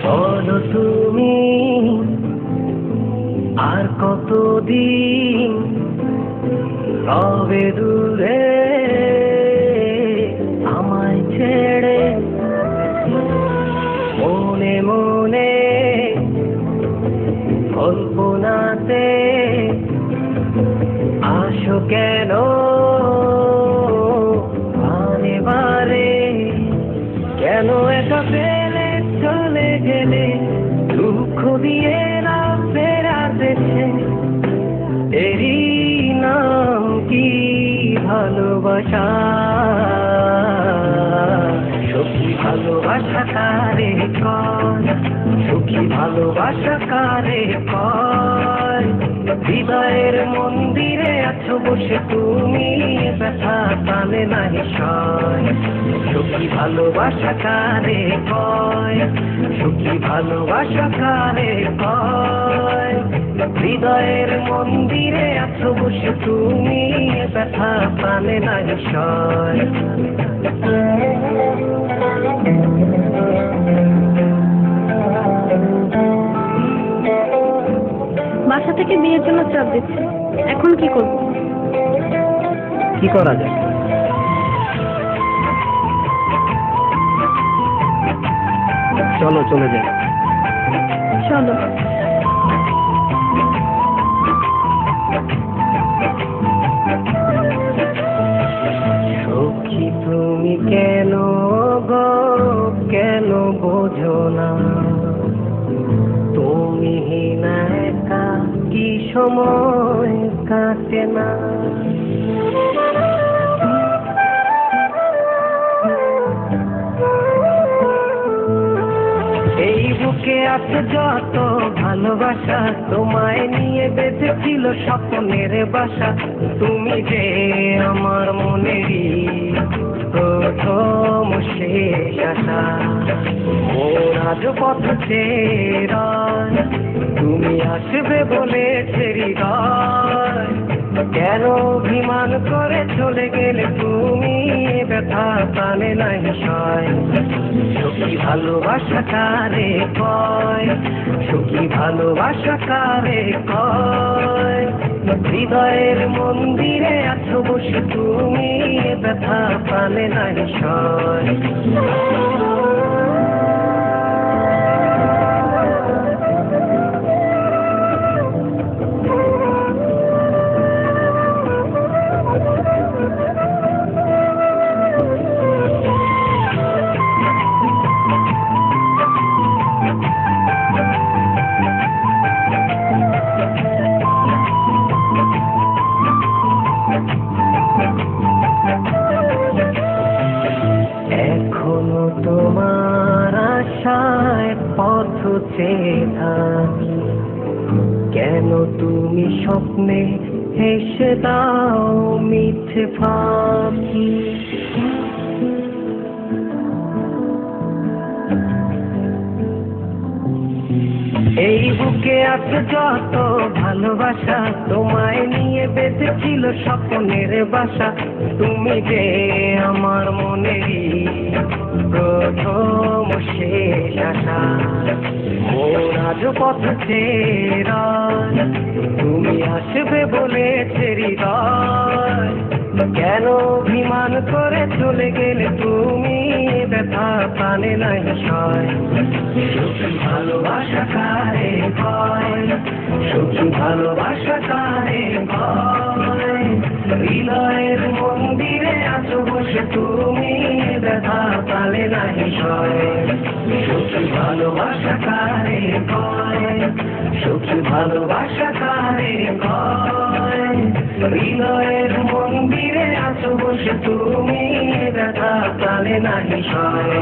বলো তুমি আর কতদিন রবে দূরে আমায় ছেড়ে, মনে মনে কল্পনাতে আসো কেন বারে বারে, কেন একা ফেলে চলে গেলে, দুঃখ দিয়ে না ফেরাতেছে, এরই নাম কি ভালোবাসা? সখী ভালোবাসা কারে কয়, সখী ভালোবাসা কারে কয়? হৃদয়ের মন্দিরে আছো বসে তুমি, ব্যথা টানে নাহি সয়। সখী ভালোবাসা কারে কয়, সখী ভালোবাসা কারে কয়? হৃদয়ের মন্দিরে আছো বসে তুমি, ব্যথা টানে নাহি সয়। বাসা থেকে বিয়ের জন্য চাপ দিচ্ছে, এখন কি করব? কি করা যায়? চলো চলে যাই। চলো। সখী তুমি কেন গো, কেন বোঝো না? তুমি না একা কি সময় কাটে না? এই বুকে আছে যত ভালোবাসা, তোমায় নিয়ে বেঁধেছিল স্বপ্নের বাসা। তুমি যে আমার মনেরই প্রথম শেষ আশা, মোর আজ পথ চেরা, তুমি আসবে বলেছে হৃদয়, কেন অভিমান করে চলে গেলে তুমি, ব্যথা টানে নাহি সয়। সখী ভালোবাসা কারে কয়, সখী ভালোবাসা কারে কয়? হৃদয়ের মন্দিরে আছো বসে তুমি, ব্যথা টানে নাহি সয়। এখনো তোমার আশায় পথ চেয়ে থাকি, কেন তুমি স্বপ্নে হেসে দাও মিথ্যে ফাঁকি? এই বুকে আছে যত ভালোবাসা, তোমায় নিয়ে বেঁধেছিল স্বপ্নের বাসা। তুমি যে আমার মনেরই প্রথম শেষ আশা, মোর আজ পথ চেরা, তুমি আসবে বলেছে হৃদয়, কেন অভিমান করে চলে গেলে তুমি, ব্যথা টানে নাহি সয়। সখী ভালোবাসা কারে কয়, সখী ভালোবাসা কারে কয়? হৃদয়ের মন্দিরে আছো বসে তুমি, ব্যথা টানে নাহি সয়। সখী ভালোবাসা কারে কয়, সখী ভালোবাসা কারে কয়? হৃদয়ের মন্দিরে আছো বসে তুমি, ব্যথা টানে নাহি সয়।